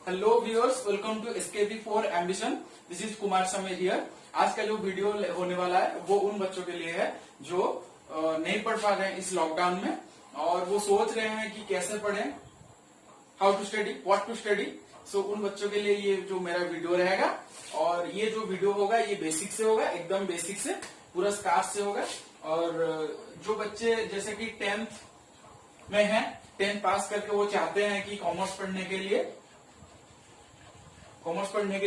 Hello viewers, welcome to SKB4 ambition. This is Kumar Samay here. आज का जो वीडियो होने वाला है वो उन बच्चों के लिए है जो नहीं पढ़ पा रहे हैं इस लॉकडाउन में और वो सोच रहे हैं कि कैसे पढ़ें, how to study, what to study. So उन बच्चों के लिए ये जो मेरा वीडियो रहेगा और ये जो वीडियो होगा ये बेसिक से होगा, एकदम बेसिक से, पूरा स्टार्ट से होगा। और जो बच्चे जैसे कि 10th में हैं, 10th पास करके वो चाहते हैं कि कॉमर्स पढ़ने के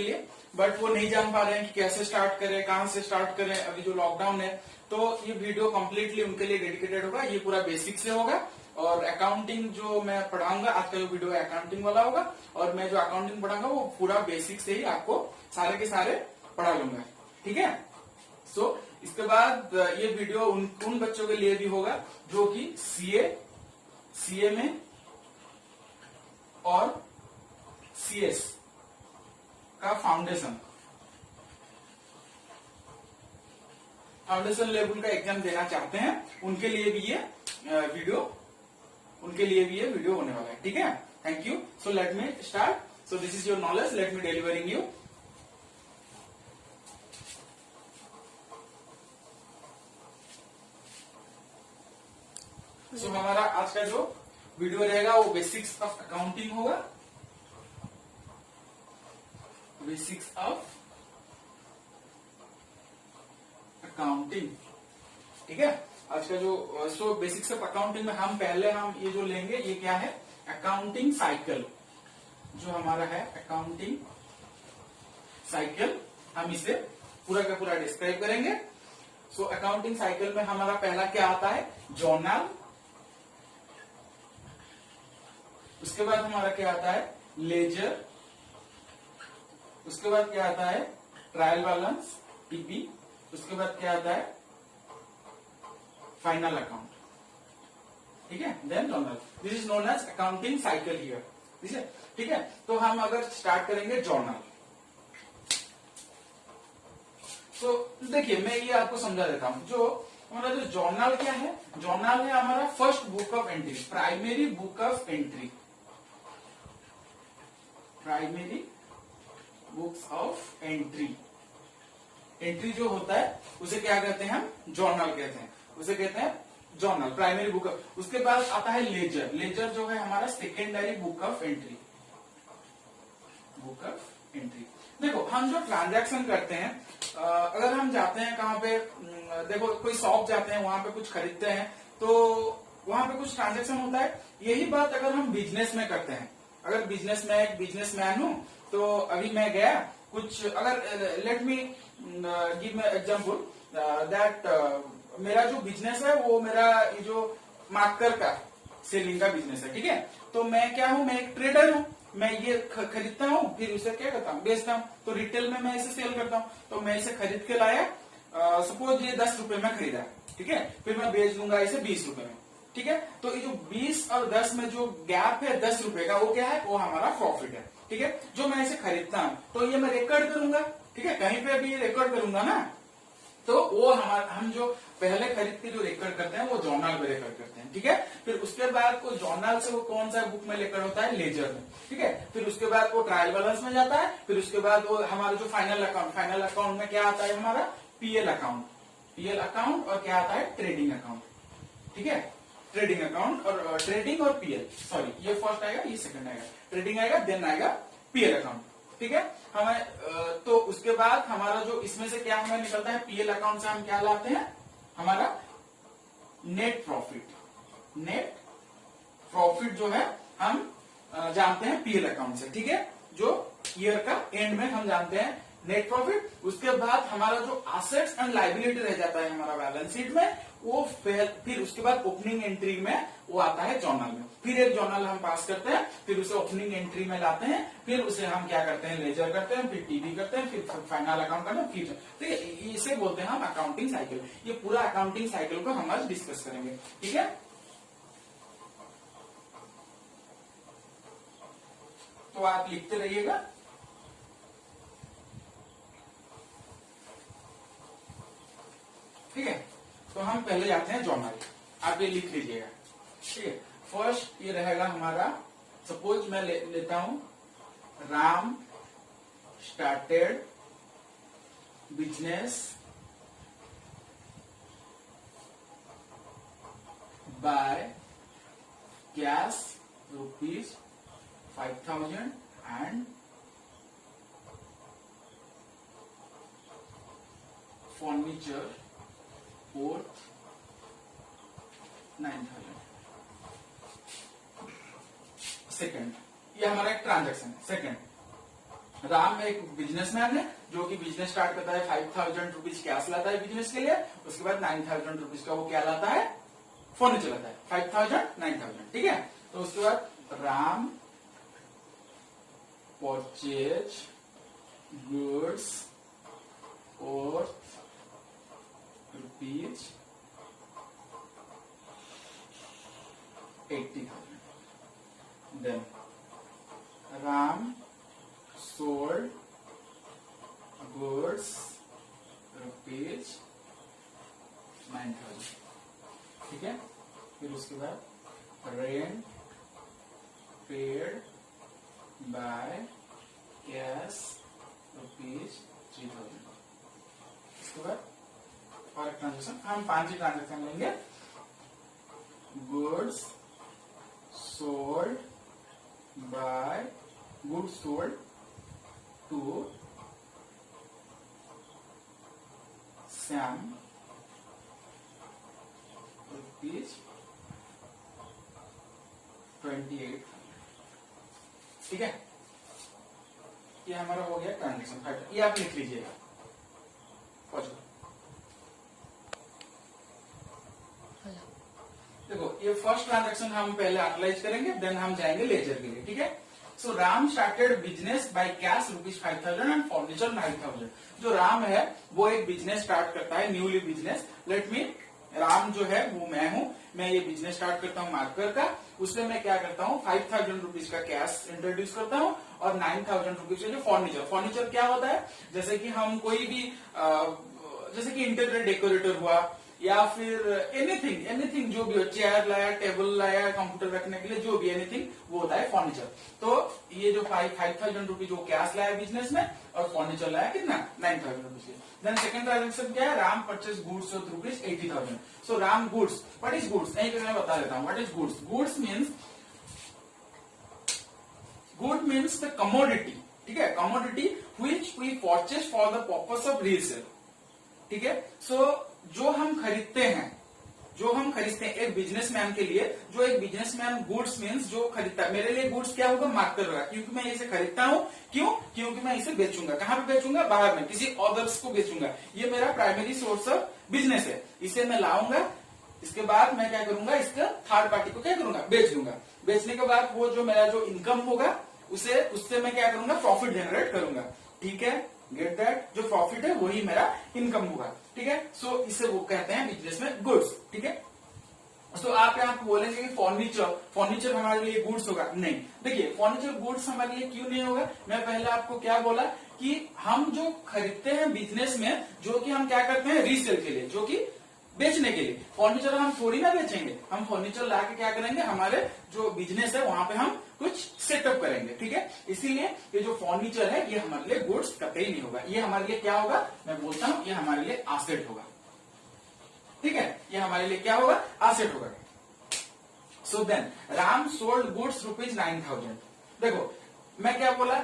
लिए, बट वो नहीं जान पा रहे हैं कि कैसे स्टार्ट करें, कहां से स्टार्ट करें। अभी जो लॉकडाउन है तो ये वीडियो कंप्लीटली उनके लिए डेडिकेटेड होगा। ये पूरा बेसिक से होगा और अकाउंटिंग जो मैं पढ़ाऊंगा, आज का जो वीडियो है अकाउंटिंग वाला होगा और मैं जो अकाउंटिंग पढ़ाऊंगा वो पूरा बेसिक से ही आपको सारे के सारे पढ़ा लूंगा, ठीक है। सो इसके बाद ये वीडियो उन बच्चों के लिए भी होगा जो कि सीए में और CS का फाउंडेशन लेवल का एग्जाम देना चाहते हैं, उनके लिए भी ये वीडियो होने वाला है, ठीक है। Thank you. So let me start. So this is your knowledge, let me delivering you. So हमारा आज का जो वीडियो रहेगा वो बेसिक्स ऑफ अकाउंटिंग होगा, बेसिक्स ऑफ अकाउंटिंग, ठीक है। आज का जो सो बेसिक्स ऑफ अकाउंटिंग में हम ये जो लेंगे ये क्या है, अकाउंटिंग साइकिल। जो हमारा है अकाउंटिंग साइकिल, हम इसे पूरा का पूरा डिस्क्राइब करेंगे। सो अकाउंटिंग साइकिल में हमारा पहला क्या आता है, जर्नल। उसके बाद हमारा क्या आता है, लेजर। उसके बाद क्या आता है, ट्रायल बैलेंस, TB। उसके बाद क्या आता है, फाइनल अकाउंट, ठीक है। Then journal. This is known as accounting cycle here, ठीक है। तो हम अगर स्टार्ट करेंगे जर्नल, तो देखिए मैं ये आपको समझा देता हूं। जो हमारा जो जर्नल क्या है, जर्नल है हमारा first book of entry, primary book of entry, primary books of entry. Entry जो होता है उसे क्या कहते हैं, हम जर्नल कहते हैं, उसे कहते हैं जर्नल, प्राइमरी बुक। उसके बाद आता है लेजर। लेजर जो है हमारा secondary book of entry, book of entry. देखो हम जो ट्रांजैक्शन करते हैं, अगर हम जाते हैं कहाँ पे, देखो कोई शॉप जाते हैं, वहां पे कुछ खरीदते हैं तो वहां पे कुछ ट्रांजैक्शन होता है। यही बात अगर हम बिजनेस में करते हैं, अगर बिजनेसमैन हूं तो अभी मैं गया कुछ, अगर let me give me example that मेरा जो बिजनेस है वो मेरा ये जो मार्कर का सेलिंग का बिजनेस है, ठीक है। तो मैं क्या हूं, मैं एक ट्रेडर हूं, मैं ये खरीदता हूं फिर उसे क्या करता हूं, बेचता हूं। तो रिटेल में मैं इसे सेल करता हूं। तो मैं इसे खरीद के लाया, सपोज ये 10 रुपए में खरीदा, ठीक है, फिर मैं बेच दूंगा इसे 20 रुपए में, ठीक है। तो ये जो 20 और 10 में जो गैप है 10 रुपए का, वो क्या है, वो हमारा प्रॉफिट है, ठीक है। जो मैं इसे खरीदता हूं तो ये मैं रिकॉर्ड करूंगा, ठीक है, कहीं पे भी रिकॉर्ड करूंगा ना। तो वो हम जो पहले खरीद के जो रिकॉर्ड करते हैं वो जर्नल में रिकॉर्ड करते हैं, ठीक है। फिर उसके बाद वो जर्नल से वो कौन सा बुक में रिकॉर्ड होता है, लेजर में, ठीक है। फिर उसके बाद वो ट्रायल बैलेंस में जाता है। फिर उसके बाद वो हमारा जो फाइनल अकाउंट में क्या आता है, हमारा PL अकाउंट और क्या आता है, ट्रेडिंग अकाउंट, ठीक है। ट्रेडिंग अकाउंट और ट्रेडिंग और PL, सॉरी ये फर्स्ट आएगा, ये सेकंड आएगा, ट्रेडिंग आएगा, देन आएगा PL अकाउंट, ठीक है। हमें तो उसके बाद हमारा जो इसमें से क्या हमें निकलता है, PL अकाउंट से हम क्या लाते हैं, हमारा नेट प्रॉफिट जो है हम जानते हैं PL अकाउंट से, ठीक है। जो ईयर का एंड में हम जानते हैं नेट प्रॉफिट। उसके बाद हमारा जो एसेट्स एंड लायबिलिटी रह जाता है हमारा बैलेंस शीट में, वो फिर उसके बाद ओपनिंग एंट्री में वो आता है जर्नल में। फिर एक जर्नल हम पास करते हैं, फिर उसे ओपनिंग एंट्री में लाते हैं, फिर उसे हम क्या करते हैं, लेजर करते हैं, फिर TB करते हैं, फिर फाइनल अकाउंट करते हैं, फिर ठीक है। इसे बोलते हैं हम अकाउंटिंग साइकिल। ये पूरा अकाउंटिंग साइकिल को हम आज डिस्कस करेंगे, ठीक है। तो आप लिखते रहिएगा। ठीक है, तो हम पहले जाते हैं जर्नल। आप ये लिख लीजिएगा, ठीक है। फर्स्ट ये रहेगा हमारा, सपोज मैं लेता हूं Ram started business by cash ₹5,000 and furniture worth 9,000। Second, ये हमारा एक ट्रांजैक्शन है। सेकेंड, राम एक बिजनेसमैन है जो कि बिजनेस स्टार्ट करता है, 5,000 रुपीज कैश लाता है बिजनेस के लिए, उसके बाद 9,000 रुपीज का वो क्या लाता है, फर्नीचर लाता है। 5,000 9,000, ठीक है। तो उसके बाद राम परचेज गुड्स और ₹80,000। Then Ram sold goods ₹9,000, ठीक है। फिर उसके बाद रेंट पेड बाय कैश ₹3,000। इसके बाद और एक ट्रांजेक्शन, हम 5 ही ट्रांजेक्शन लेंगे। Goods sold by goods sold to Sam ₹28,000, ठीक है। ये हमारा हो गया ट्रांजेक्शन। ये आप लिख लीजिएगा। देखो, ये फर्स्ट ट्रांजैक्शन हम पहले एनालाइज करेंगे, देन हम जाएंगे लेजर के लिए, ठीक है। So Ram started business by cash ₹5,000 and furniture 9,000। जो राम है वो एक बिजनेस स्टार्ट करता है, newly business. Let me, Ram जो है वो मैं हूं, मैं ये बिजनेस स्टार्ट करता हूँ मार्कर का। उसमें मैं क्या करता हूँ, 5,000 रुपीज का कैश इंट्रोड्यूस करता हूँ और 9,000 रुपीज का जो फर्नीचर। फर्नीचर क्या होता है, जैसे कि हम कोई भी जैसे कि इंटीरियर डेकोरेटर हुआ या फिर एनीथिंग जो भी हो, चेयर लाया, टेबल लाया, कंप्यूटर रखने के लिए जो भी एनीथिंग, वो होता है फर्नीचर। तो ये जो 5,000 रुपीज वो कैश लाया बिजनेस में और फर्नीचर लाया कितना, 9,000 रुपीज। देन सेकंड ट्रांजेक्शन क्या है, Ram purchase goods worth ₹80,000। So Ram goods, what is goods, यही मैं बता देता हूँ। What is goods, goods means the commodity, ठीक है, commodity which we purchase for the purpose of resale, ठीक है। सो जो हम खरीदते हैं एक बिजनेसमैन के लिए, जो एक बिजनेसमैन गुड्स मीन्स जो खरीदता है, मेरे लिए गुड्स क्या होगा, मार्कर होगा, क्योंकि मैं इसे खरीदता हूँ। क्योंकि मैं इसे बेचूंगा, कहाँ पे बेचूंगा, बाहर में, किसी अदर्स को बेचूंगा। ये मेरा प्राइमरी सोर्स ऑफ बिजनेस है। इसे मैं लाऊंगा, इसके बाद मैं क्या करूंगा, इसका थर्ड पार्टी को क्या करूंगा, बेच दूंगा। बेचने के बाद वो जो मेरा जो इनकम होगा उससे मैं क्या करूंगा, प्रॉफिट जनरेट करूंगा, ठीक है। गेट दैट, जो प्रॉफिट है वही मेरा इनकम होगा, ठीक है। सो इसे वो कहते हैं बिजनेस में गुड्स, ठीक है। तो आप यहाँ पे बोलेंगे कि फर्नीचर हमारे लिए गुड्स होगा, नहीं। देखिए, फर्नीचर गुड्स हमारे लिए क्यों नहीं होगा, मैं पहले आपको क्या बोला कि हम जो खरीदते हैं बिजनेस में, जो कि हम क्या करते हैं, रीसेल के लिए, जो कि बेचने के लिए। फर्नीचर हम थोड़ी ना बेचेंगे, हम फर्नीचर लाके क्या करेंगे, हमारे जो बिजनेस है वहां पे हम कुछ सेटअप करेंगे, ठीक है। इसीलिए ये जो फर्नीचर है ये हमारे लिए गुड्स कतई नहीं होगा। ये हमारे लिए क्या होगा, मैं बोलता हूं ये हमारे लिए एसेट होगा, ठीक है। ये हमारे लिए क्या होगा, एसेट होगा। So then Ram sold goods ₹9,000। देखो, मैं क्या बोला,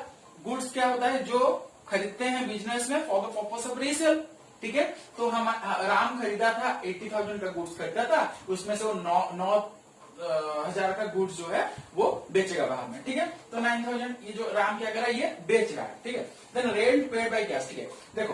गुड्स क्या होता है, जो खरीदते हैं बिजनेस में for the purpose of resale, ठीक है। तो हम राम खरीदा था 80,000 का गुड्स खरीदा था, उसमें से वो 9,000 का गुड्स जो है वो बेचेगा बाहर में, ठीक है। तो 9,000 ये जो राम क्या कर रहा है, ये बेच रहा है, ठीक है। Then rent paid by cash, ठीक है। देखो,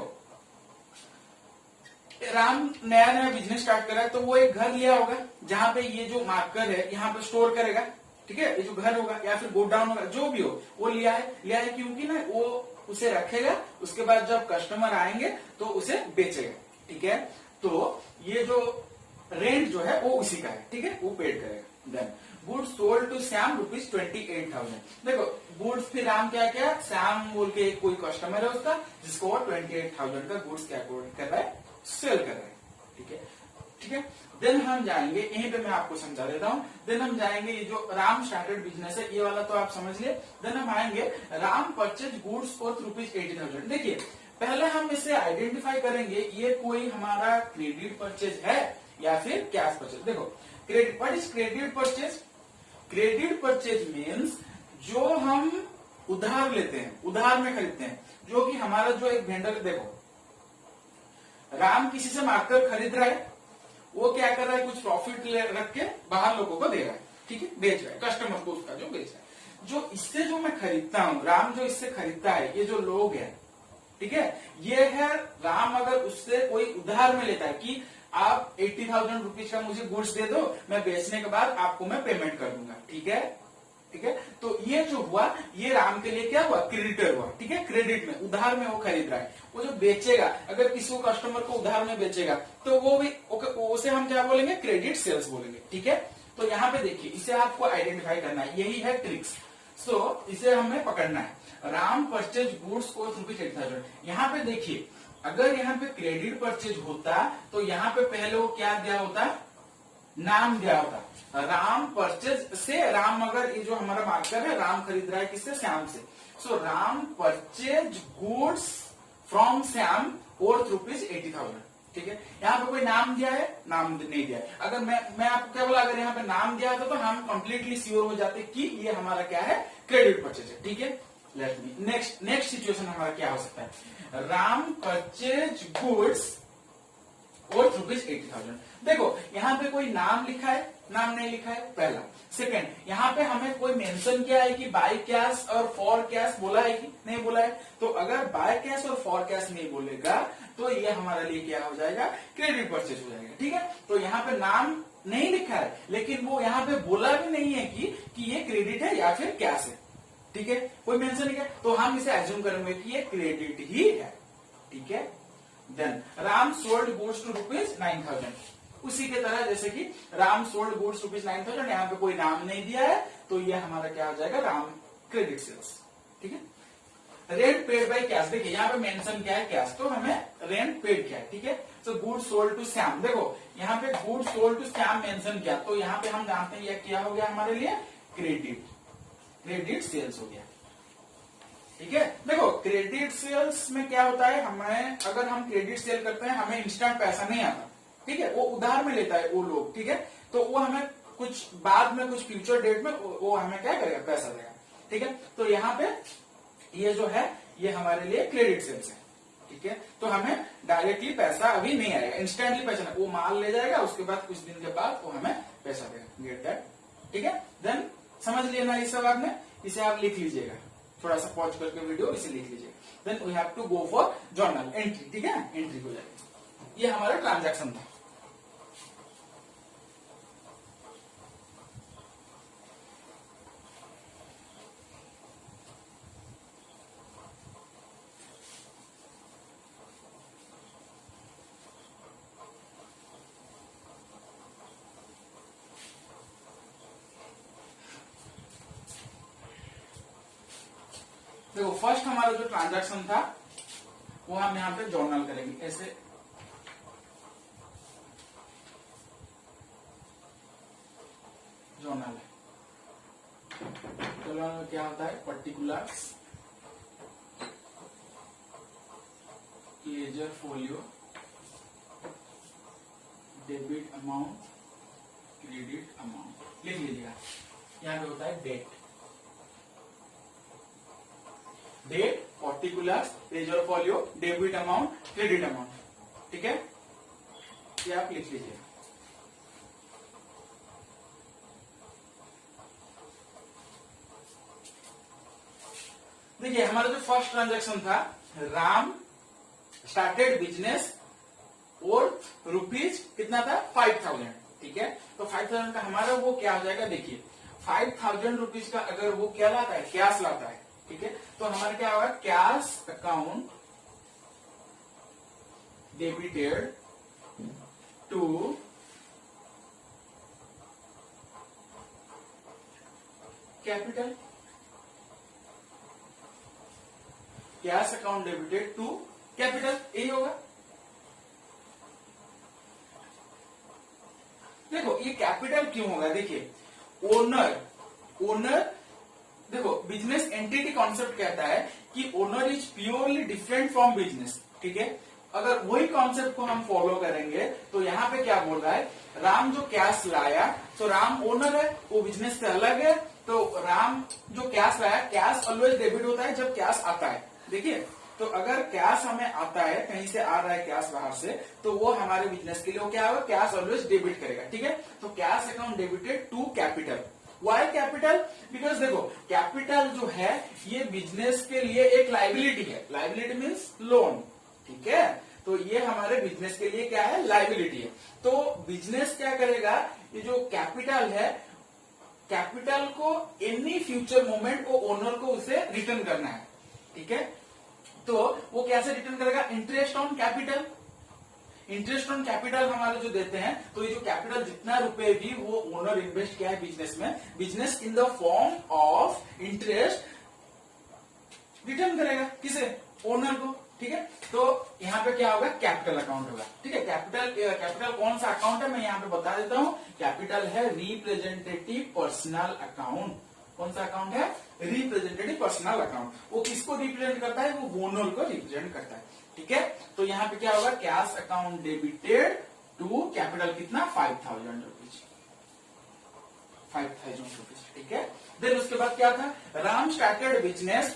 राम नया बिजनेस स्टार्ट कर रहा है, तो वो एक घर लिया होगा जहां पे ये जो मार्कर है यहाँ पे स्टोर करेगा, ठीक है। ये जो घर होगा या फिर गोडाउन होगा, जो भी हो, वो लिया है क्योंकि ना वो उसे रखेगा, उसके बाद जब कस्टमर आएंगे तो उसे बेचेगा, ठीक है। तो ये जो रेंट जो है वो उसी का है, ठीक है, वो पेड करेगा। Then goods sold to Shyam ₹28,000। देखो, गुड्स फिर राम क्या क्या, श्याम बोल के कोई कस्टमर है उसका, जिसको वो 28,000 का गुड्स क्या कर रहा है, सेल कर रहा है, ठीक है। ठीक है। देन हम जाएंगे, यहीं पे मैं आपको समझा देता हूं। देन हम जाएंगे, ये जो राम स्टार्टेड बिजनेस है ये वाला तो आप समझ लिए। देन हम आएंगे राम परचेज गुड्स फॉर ₹80,000। देखिए पहले हम इसे आइडेंटिफाई करेंगे, ये कोई हमारा क्रेडिट परचेज है या फिर कैश परचेज। देखो credit, what is credit purchase? Credit purchase means जो हम उधार लेते हैं, उधार में खरीदते हैं, जो कि हमारा जो एक वेंडर, देखो राम किसी से मांगकर खरीद रहा है, वो क्या कर रहा है, कुछ प्रॉफिट रख के बाहर लोगों को दे रहा है, ठीक है, बेच रहा है कस्टमर को, उसका जो बेच रहा है। जो इससे जो मैं खरीदता हूं, राम जो इससे खरीदता है, ये जो लोग है, ठीक है, ये है राम अगर उससे कोई उधार में लेता है कि आप 80,000 रुपीज का मुझे गुड्स दे दो, मैं बेचने के बाद आपको मैं पेमेंट कर दूंगा, ठीक है, ठीक है। तो ये जो हुआ, ये राम के लिए क्या हुआ, क्रेडिटर हुआ, ठीक है, क्रेडिट में, उधार में वो खरीद रहा है। वो जो बेचेगा, अगर किसी को कस्टमर को उधार में बेचेगा तो वो भी उसे हम क्या बोलेंगे, क्रेडिट सेल्स बोलेंगे, ठीक है। तो यहाँ पे देखिए, इसे आपको आइडेंटिफाई करना है, यही है ट्रिक्स। सो इसे हमें पकड़ना है, राम परचेज गुड्स को ₹80,000। यहाँ पे देखिए, अगर यहाँ पे क्रेडिट परचेज होता तो यहाँ पे पहले वो क्या दिया होता, नाम दिया होता, राम परचेज से, राम अगर ये जो हमारा मार्कर है, राम खरीद रहा है किससे, श्याम से। So Ram purchase goods from Shyam और ₹80,000, ठीक है। यहाँ पे कोई नाम दिया है, नाम नहीं दिया है। अगर मैं आपको क्या बोला, अगर यहाँ पे नाम दिया था तो हम कंप्लीटली श्योर हो जाते कि ये हमारा क्या है, क्रेडिट परचेज है, ठीक है। लेट मी नेक्स्ट सिचुएशन हमारा क्या हो सकता है, राम परचेज गुड्स और ₹80,000। देखो यहाँ पे कोई नाम लिखा है, नाम नहीं लिखा है, पहला। सेकंड, यहाँ पे हमें कोई मेंशन किया है कि बाय कैश और फॉर कैश बोला है कि नहीं बोला है। तो अगर बाय कैश और फॉर कैश नहीं बोलेगा तो ये हमारे लिए क्या हो जाएगा, क्रेडिट परचेज हो जाएगा, ठीक है। तो यहाँ पे नाम नहीं लिखा है, लेकिन वो यहाँ पे बोला भी नहीं है कि ये क्रेडिट है या फिर कैश है, ठीक है, कोई मेंशन नहीं है, तो हम इसे एज्यूम करेंगे कि ये क्रेडिट ही है, ठीक है। Then Ram sold goods to ₹9,000। उसी के तरह जैसे कि राम सोल्ड गुड्स ₹9,000, यहाँ पे कोई नाम नहीं दिया है, तो ये हमारा क्या हो जाएगा, राम क्रेडिट सेल्स, ठीक है। रेंट पेड बाय कैश, देखिए यहाँ पे मेंशन क्या है, कैश, तो हमें रेंट पेड क्या है, ठीक है। तो गुड्स सोल्ड टू श्याम, देखो यहाँ पे goods sold to Shyam mention किया, तो यहाँ पे हम जानते हैं ये क्या हो गया हमारे लिए, क्रेडिट सेल्स हो गया, ठीक है। देखो क्रेडिट सेल्स में क्या होता है, हमें अगर हम क्रेडिट सेल करते हैं, हमें इंस्टेंट पैसा नहीं आता, ठीक है, वो उधार में लेता है वो लोग, ठीक है। तो वो हमें कुछ बाद में, कुछ फ्यूचर डेट में वो हमें क्या करेगा, पैसा देगा, ठीक है। तो यहाँ पे ये जो है, ये हमारे लिए क्रेडिट सेल्स है, ठीक है। तो हमें डायरेक्टली पैसा अभी नहीं आएगा, इंस्टेंटली पैसा नहीं, वो माल ले जाएगा, उसके बाद कुछ दिन के बाद वो हमें पैसा देगा, गेट दैट, ठीक है। देन समझ लेना इस सब आपने, इसे आप लिख लीजिएगा, थोड़ा सा पॉज करके वीडियो इसे लिख लीजिएगा। Then we have to go for journal entry, ठीक है, एंट्री हो जाएगी। ये हमारा ट्रांजैक्शन था। देखो फर्स्ट हमारा जो ट्रांजैक्शन था वो हम यहाँ पे जर्नल करेंगे, ऐसे जर्नल है। जर्नल में क्या होता है, particulars, ledger folio, debit amount, credit amount, लिख लीजिएगा। यहाँ पे होता है date, particulars, ledger folio, debit amount, credit amount, ठीक है, ये आप लिख लीजिए। देखिए हमारा जो फर्स्ट ट्रांजैक्शन था, राम स्टार्टेड बिजनेस और रुपीज कितना था, 5,000, ठीक है। तो 5,000 का हमारा वो क्या हो जाएगा, देखिए 5,000 रुपीज का अगर वो क्या लाता है, कैश लाता है, ठीक है। तो हमारा क्या होगा, cash account debited to capital, cash account debited to capital, यही होगा। कैपिटल क्यों होगा? देखिए ओनर, देखो बिजनेस एंटिटी कॉन्सेप्ट कहता है कि owner is purely different from business, ठीक है। अगर वही कॉन्सेप्ट को हम फॉलो करेंगे तो यहाँ पे क्या बोल रहा है, राम जो कैश लाया तो राम ओनर है, वो बिजनेस से अलग है। तो राम जो कैश लाया, कैश ऑलवेज डेबिट होता है जब कैश आता है। देखिए तो अगर कैश हमें आता है, कहीं से आ रहा है कैश बाहर से, तो वो हमारे बिजनेस के लिए वो क्या होगा, कैश ऑलवेज डेबिट करेगा, ठीक है। तो cash account debited to capital. Why capital? Because देखो कैपिटल जो है ये बिजनेस के लिए एक लाइबिलिटी है। लाइबिलिटी मीन्स लोन, ठीक है। तो ये हमारे बिजनेस के लिए क्या है, लाइबिलिटी है। तो बिजनेस क्या करेगा, ये जो कैपिटल है, कैपिटल को एनी फ्यूचर मोमेंट को ओनर को उसे रिटर्न करना है, ठीक है। तो वो कैसे रिटर्न करेगा, interest on capital. Interest on capital हमारे जो देते हैं, तो ये जो कैपिटल जितना रुपए भी वो ओनर इन्वेस्ट किया है बिजनेस में, business in the form of interest return करेगा, किसे, ओनर को, ठीक है। तो यहाँ पे क्या होगा, कैपिटल अकाउंट होगा, ठीक है। कैपिटल कौन सा अकाउंट है, मैं यहाँ पे बता देता हूँ। कैपिटल है रिप्रेजेंटेटिव पर्सनल अकाउंट। कौन सा अकाउंट है, रिप्रेजेंटेटिव पर्सनल अकाउंट। वो किसको रिप्रेजेंट करता है, वो ओनर को रिप्रेजेंट करता है, ठीक है। तो यहाँ पे क्या होगा, cash account debited to capital कितना, 5,000 रुपीज, 5,000 रुपीज, ठीक है। देन उसके बाद क्या था, Ram started business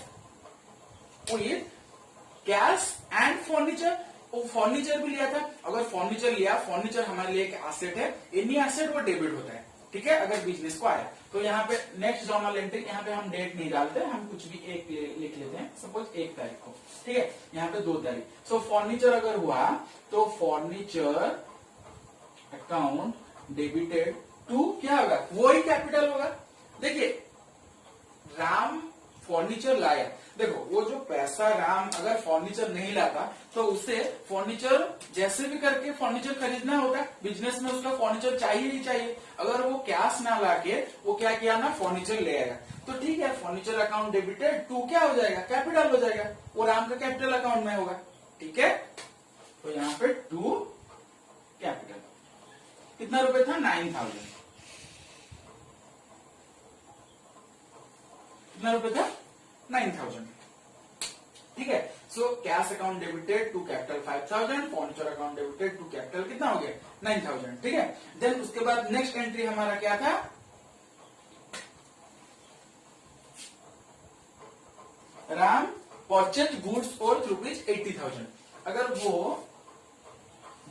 with cash and furniture. वो फर्नीचर भी लिया था। अगर फर्नीचर लिया, फर्नीचर हमारे लिए एक एसेट है, एनी एसेट वो डेबिट होता है, ठीक है, अगर बिजनेस को आया। तो यहाँ पे नेक्स्ट जर्नल एंट्री, यहाँ पे हम डेट नहीं डालते, हम कुछ भी एक लिख लेते हैं, सपोज 1 तारीख को, ठीक है। यहाँ पे 2 तारीख। सो फर्नीचर अगर हुआ तो फर्नीचर अकाउंट डेबिटेड टू क्या होगा, वही कैपिटल होगा। देखिए राम फर्नीचर लाया, देखो वो जो पैसा राम अगर फर्नीचर नहीं लाता तो उसे फर्नीचर जैसे भी करके फर्नीचर खरीदना होता है, बिजनेस में उसका फर्नीचर चाहिए ही चाहिए। अगर वो कैश ना लाके वो क्या किया ना, फर्नीचर ले आएगा, तो ठीक है, फर्नीचर अकाउंट डेबिटेड टू क्या हो जाएगा, कैपिटल हो जाएगा, वो राम का कैपिटल अकाउंट में होगा, ठीक है। तो यहाँ पे टू कैपिटल, कितना रुपए था, 9,000, कितना रुपए था, 9,000, ठीक है। So cash account debited to capital 5,000, furniture account debited to capital कितना हो गया, 9,000, ठीक है। देन उसके बाद नेक्स्ट एंट्री हमारा क्या था, राम परचेज गुड्स और रुपीज 80,000। अगर वो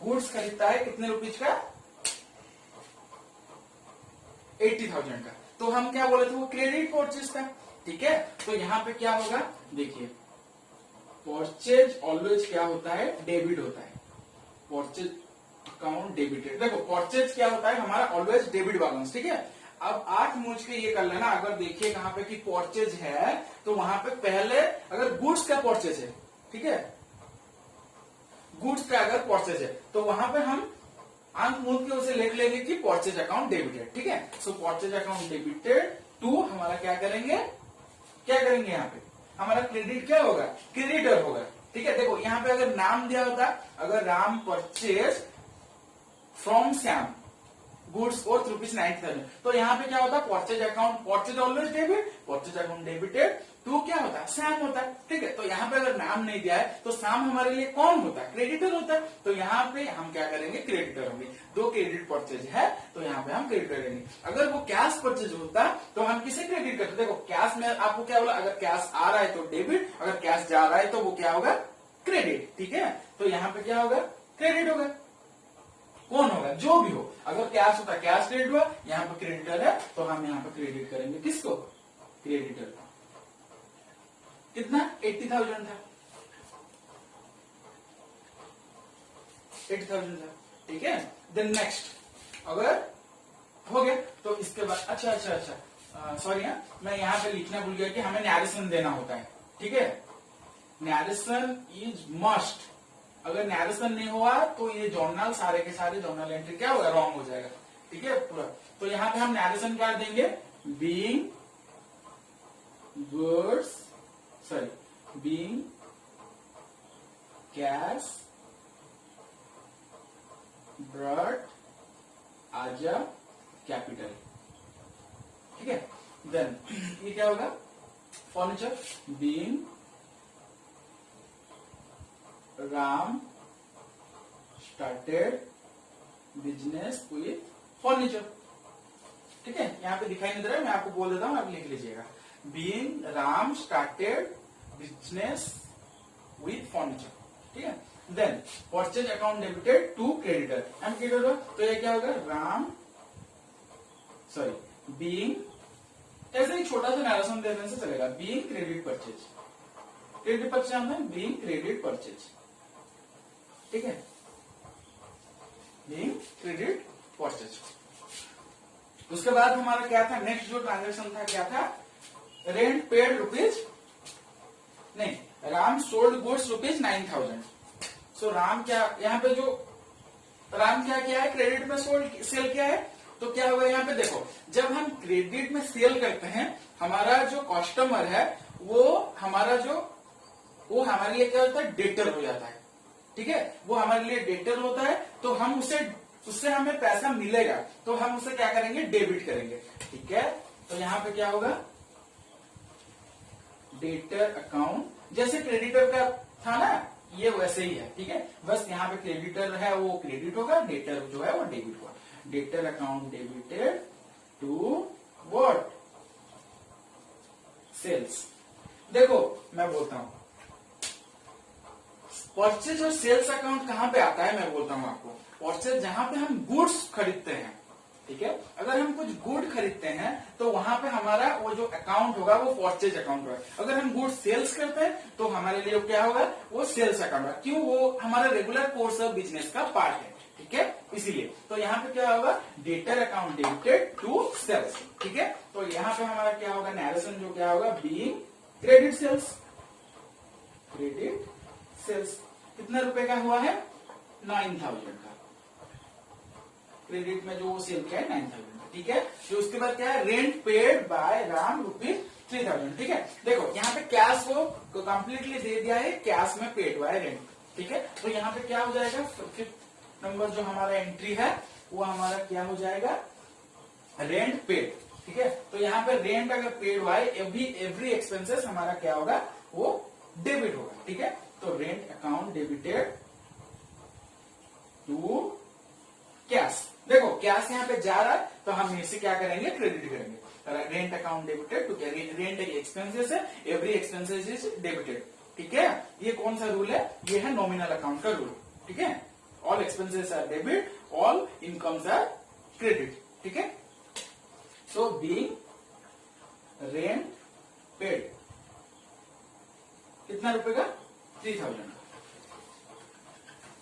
गुड्स खरीदता है कितने रुपीज का, 80,000 का, तो हम क्या बोले थे, वो क्रेडिट परचेज था, ठीक है। तो यहाँ पे क्या होगा, देखिए परचेज ऑलवेज क्या होता है, डेबिट होता है, परचेज अकाउंट डेबिटेड। देखो परचेज क्या होता है हमारा, ऑलवेज डेबिट बैलेंस, ठीक है। अब 8 मूझ के ये कर लेना, अगर देखिए कहां पे कि परचेज है तो वहां पे पहले अगर गुड्स का परचेज है, ठीक है, गुड्स का अगर परचेज है तो वहां पे हम आंख मूंद के उसे लिख लेंगे कि परचेज अकाउंट डेबिटेड, ठीक है। So purchase account debited to हमारा क्या करेंगे, यहाँ पे हमारा क्रेडिट क्या होगा, क्रेडिटर होगा, ठीक है। देखो यहाँ पे अगर नाम दिया होता, अगर Ram purchase from Shyam goods और रुपीज 90,000, तो यहाँ पे क्या होता, purchase account, purchase always debit, purchase account debited to क्या होता है, श्याम होता है, ठीक है। तो यहाँ पे अगर नाम नहीं दिया है तो श्याम हमारे लिए कौन होता है, क्रेडिटर होता है। तो यहाँ पे हम क्या करेंगे, क्रेडिटर होंगे। 2 क्रेडिट परचेज है तो यहाँ पे हम क्रेडिट करेंगे। अगर वो कैश परचेज होता तो हम किसे क्रेडिट करते, देखो कैश में आपको क्या बोला, अगर कैश आ रहा है तो डेबिट, अगर कैश जा रहा है तो वो क्या होगा, क्रेडिट, ठीक है। तो यहाँ पे क्या होगा, क्रेडिट होगा। कौन होगा, जो भी हो, अगर कैश होता कैश क्रेडिट हुआ, यहाँ पे क्रेडिटर है तो हम यहाँ पे क्रेडिट करेंगे किसको, क्रेडिटर को। कितना, 80,000 था, 80,000 था, ठीक है। देन नेक्स्ट अगर हो गया तो इसके बाद अच्छा सॉरी मैं यहाँ पे लिखना भूल गया कि हमें नैरेशन देना होता है, ठीक है। नैरेशन इज मस्ट, अगर नैरेशन नहीं हुआ तो ये जर्नल सारे के सारे जर्नल एंट्री क्या होगा, रॉन्ग हो जाएगा, ठीक है पूरा। तो यहाँ पे हम नैरेशन क्या देंगे, being goods being cash brought as a capital, ठीक है। देन ये क्या होगा, furniture, being Ram started business with furniture, ठीक है। यहाँ पे दिखाई नहीं दे रहा है, मैं आपको बोल देता हूँ, आप लिख लीजिएगा। Being Ram started business with furniture, ठीक है। Then purchase account debited to creditor and creditor, तो ये क्या होगा, राम बीइंग, ऐसे ही छोटा सा नरेशन देने से चलेगा, being credit purchase, credit purchase में बीइंग क्रेडिट परचेज, ठीक है, बीइंग क्रेडिट परचेज। उसके बाद हमारा क्या था, नेक्स्ट जो ट्रांजेक्शन था क्या था, रेंट पेड रुपीज, नहीं, राम सोल्ड गुड्स रुपीज 9,000। सो राम क्या, यहाँ पे जो राम क्या किया है, क्रेडिट में सेल किया है, तो क्या होगा, यहाँ पे देखो, जब हम क्रेडिट में सेल करते हैं, हमारा जो कस्टमर है वो हमारा जो, वो हमारे लिए क्या होता है, डेटर हो जाता है, ठीक है, वो हमारे लिए डेटर होता है, तो हम उससे हमें पैसा मिलेगा, तो हम उसे क्या करेंगे, डेबिट करेंगे, ठीक है। तो यहाँ पे क्या होगा, डेटर अकाउंट, जैसे क्रेडिटर का था ना, ये वैसे ही है, ठीक है, बस यहाँ पे क्रेडिटर है वो क्रेडिट होगा, डेटर जो है वो डेबिट होगा। Debtor account debited to what, sales. देखो मैं बोलता हूं, परचेज और सेल्स अकाउंट कहां पे आता है, मैं बोलता हूं आपको। परचेज जहां पे हम गुड्स खरीदते हैं, ठीक है, अगर हम कुछ गुड खरीदते हैं तो वहां पे हमारा वो जो अकाउंट होगा वो परचेज अकाउंट होगा। अगर हम गुड सेल्स करते हैं तो हमारे लिए क्या होगा, वो सेल्स अकाउंट होगा, क्यों, वो हमारा रेगुलर कोर्स ऑफ बिजनेस का पार्ट है, ठीक है, इसीलिए। तो यहाँ पे क्या होगा, debtor account debited to sales, ठीक है। तो यहाँ पे हमारा क्या होगा, नैरेशन जो क्या होगा, being credit sales, credit sales. कितने रुपए का हुआ है, 9,000 का, क्रेडिट में जो सेल किया है 9,000, ठीक है। तो उसके बाद क्या है, rent paid bye Ram rupees 3,000, ठीक है। देखो यहाँ पे कैश को कंप्लीटली दे दिया है, कैश में पेड बाय रेंट, ठीक है। तो यहाँ पे क्या हो जाएगा, फिफ्थ नंबर जो हमारा एंट्री है वो हमारा क्या हो जाएगा, रेंट पेड, ठीक है। तो यहाँ पे रेंट अगर पेड हुआ है, एवरी एक्सपेंसेस हमारा क्या होगा, वो डेबिट होगा, ठीक है। तो rent account debited to cash. देखो कैश यहाँ पे जा रहा है तो हम इसे क्या करेंगे, क्रेडिट करेंगे। Rent account debited to, rent एक एक्सपेंसेस है, एवरी एक्सपेंसेस इज डेबिटेड, ठीक है। ये कौन सा रूल है, ये है नॉमिनल अकाउंट का रूल, ठीक है। All expenses are debit, all incomes are credit, ठीक है। सो बीइंग रेंट पेड, कितना रुपए का, 3,000।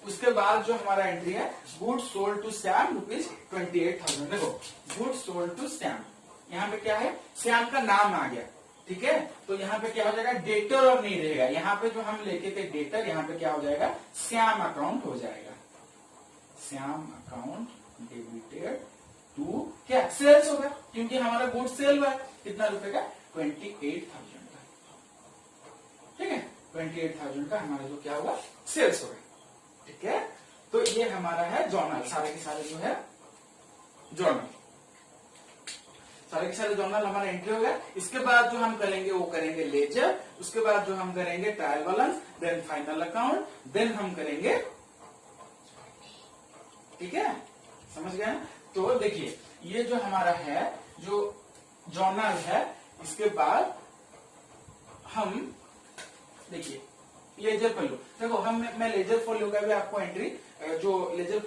उसके बाद जो हमारा एंट्री है, goods sold to Shyam rupees 28,000। देखो गुड्स सोल्ड टू श्याम, यहाँ पे क्या है, श्याम का नाम आ गया, ठीक है। तो यहाँ पे क्या हो जाएगा, डेटर और नहीं रहेगा, यहाँ पे जो हम लेके थे डेटर, यहाँ पे क्या हो जाएगा, श्याम अकाउंट हो जाएगा, श्याम अकाउंट डेबिटेड टू क्या, सेल्स होगा, क्योंकि हमारा गुड्स सेल हुआ है, कितना रुपए का, 28,000 का, ठीक है। 28,000 का हमारा जो क्या होगा, सेल्स होगा, ठीक है। तो ये हमारा है जर्नल, सारे के सारे जो है जर्नल, सारे के सारे जर्नल हमारा एंट्री हो गया। इसके बाद जो हम करेंगे वो करेंगे लेजर, उसके बाद जो हम करेंगे trial balance, then final account, then हम करेंगे, ठीक है, समझ गए। तो देखिए ये जो हमारा है, जो जर्नल है, इसके बाद हम देखिए लेजर फोलियो, देखो मैं लेजर फोलियो का भी आपको एंट्री, जो लेजर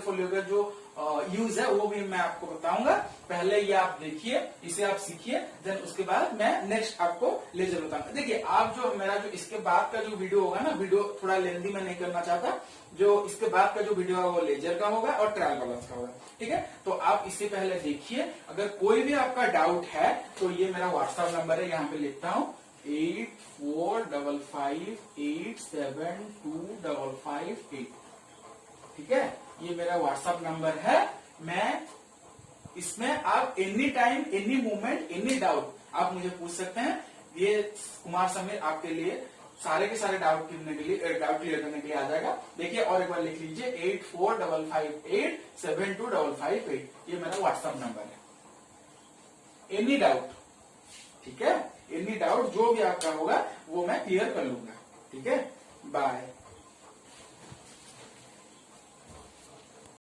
फोलियो का जो यूज है वो भी मैं आपको बताऊंगा। पहले ये आप देखिए, इसे आप सीखिए, देन उसके बाद मैं नेक्स्ट आपको लेजर बताऊंगा। देखिए आप जो मेरा जो इसके बाद का जो वीडियो होगा ना, वीडियो थोड़ा लेंथी मैं नहीं करना चाहता, जो इसके बाद का जो वीडियो होगा वो लेजर का होगा और ट्रायल बैलेंस का होगा, ठीक है। तो आप इससे पहले देखिए, अगर कोई भी आपका डाउट है तो ये मेरा व्हाट्सएप नंबर है, यहाँ पे लिखता हूँ 8455872558, ठीक है। ये मेरा व्हाट्सएप नंबर है, मैं इसमें आप any time, any moment, any doubt आप मुझे पूछ सकते हैं। ये कुमार समीर आपके लिए सारे के सारे डाउट क्लियर करने के लिए आ जाएगा। देखिए और एक बार लिख लीजिए 8455872558, ये मेरा व्हाट्सएप नंबर है। एनी डाउट, ठीक है, एनी डाउट जो भी आपका होगा वो मैं क्लियर कर लूंगा। ठीक है, बाय।